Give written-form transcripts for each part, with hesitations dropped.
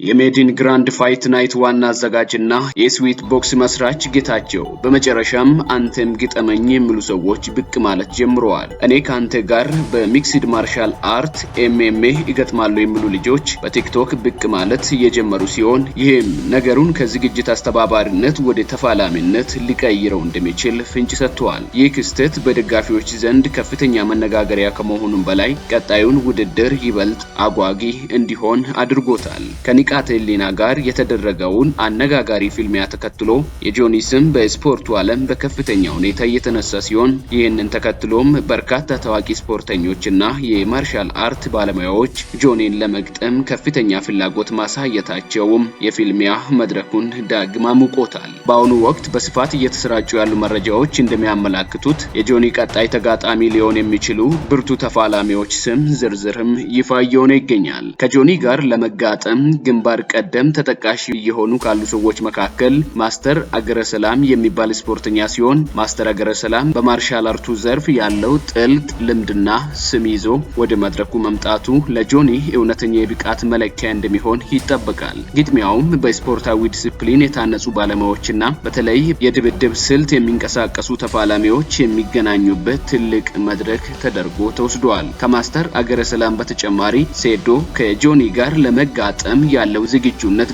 የሜዲን ግራንድ ፋይት ናይት ዋና አዘጋጅና የስዊት ቦክስ መስራች ጌታቸው በመጨረሻም አንተም ግጠመኝ የሚሉ ሰዎች ብቅ ማለት ጀምረዋል። እኔ ካንተ ጋር በሚክስድ ማርሻል አርት ኤምኤምኤ ይገጥማሉ የሚሉ ልጆች በቲክቶክ ብቅ ማለት የጀመሩ ሲሆን ይህም ነገሩን ከዝግጅት አስተባባሪነት ወደ ተፋላሚነት ሊቀይረው እንደሚችል ፍንጭ ሰጥቷል። ይህ ክስተት በደጋፊዎች ዘንድ ከፍተኛ መነጋገሪያ ከመሆኑም በላይ ቀጣዩን ውድድር ይበልጥ አጓጊ እንዲሆን አድርጎታል። ከኒቃቴሊና ጋር የተደረገውን አነጋጋሪ ፊልሚያ ተከትሎ የጆኒ ስም በስፖርቱ ዓለም በከፍተኛ ሁኔታ እየተነሳ ሲሆን ይህንን ተከትሎም በርካታ ታዋቂ ስፖርተኞችና የማርሻል አርት ባለሙያዎች ጆኒን ለመግጠም ከፍተኛ ፍላጎት ማሳየታቸውም የፊልሚያ መድረኩን ዳግም አሙቆታል። በአሁኑ ወቅት በስፋት እየተሰራጩ ያሉ መረጃዎች እንደሚያመላክቱት የጆኒ ቀጣይ ተጋጣሚ ሊሆን የሚችሉ ብርቱ ተፋላሚዎች ስም ዝርዝርም ይፋ እየሆነ ይገኛል። ከጆኒ ጋር ለመጋጠም ግንባር ቀደም ተጠቃሽ የሆኑ ካሉ ሰዎች መካከል ማስተር አገረ ሰላም የሚባል ስፖርተኛ ሲሆን ማስተር አገረ ሰላም በማርሻል አርቱ ዘርፍ ያለው ጥልቅ ልምድና ስም ይዞ ወደ መድረኩ መምጣቱ ለጆኒ እውነተኛ የብቃት መለኪያ እንደሚሆን ይጠበቃል። ግጥሚያውም በስፖርታዊ ዲሲፕሊን የታነጹ ባለሙያዎችና በተለይ የድብድብ ስልት የሚንቀሳቀሱ ተፋላሚዎች የሚገናኙበት ትልቅ መድረክ ተደርጎ ተወስዷል። ከማስተር አገረ ሰላም በተጨማሪ ሴዶ ከጆኒ ጋር ለመጋጠም ያለው ዝግጁነት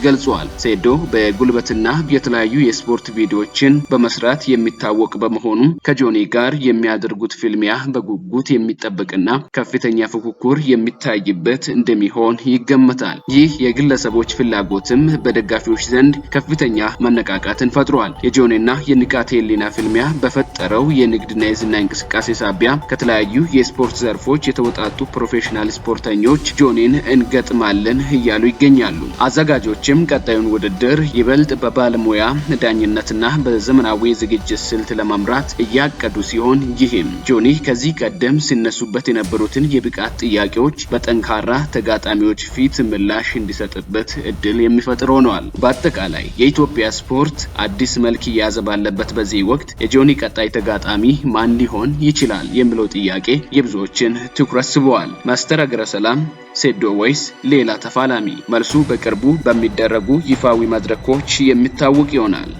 ገልጿል። ሴዶ በጉልበትና የተለያዩ የስፖርት ቪዲዮዎችን በመስራት የሚታወቅ በመሆኑ ከጆኒ ጋር የሚያደርጉት ፊልሚያ በጉጉት የሚጠበቅና ከፍተኛ ፉክክር የሚታይበት እንደሚሆን ይገመታል። ይህ የግለሰቦች ፍላጎትም በደጋፊዎች ዘንድ ከፍተኛ መነቃቃትን ፈጥሯል። የጆኒና የኒቃቴሊና ፊልሚያ በፈጠረው የንግድና የዝና እንቅስቃሴ ሳቢያ ከተለያዩ የስፖርት ዘርፎች የተወጣጡ ፕሮፌሽናል ስፖርተኞች ጆኒን እንገጥማለን እያሉ ይገኛሉ። አዘጋጆችም ቀጣዩን ውድድር ይበልጥ በባለሙያ ዳኝነትና በዘመናዊ ዝግጅት ስልት ለመምራት እያቀዱ ሲሆን ይህም ጆኒ ከዚህ ቀደም ሲነሱበት የነበሩትን የብቃት ጥያቄዎች በጠንካራ ተጋጣሚዎች ፊት ምላሽ እንዲሰጥበት እድል የሚፈጥር ሆኗል። በአጠቃላይ የኢትዮጵያ ስፖርት አዲስ መልክ እየያዘ ባለበት በዚህ ወቅት የጆኒ ቀጣይ ተጋጣሚ ማን ሊሆን ይችላል የሚለው ጥያቄ የብዙዎችን ትኩረት ስቧል። ማስተር አገረ ሰላም፣ ሴዶ ወይስ ሌላ ተፋላሚ? መልሱ በቅርቡ በሚደረጉ ይፋዊ መድረኮች የሚታወቅ ይሆናል።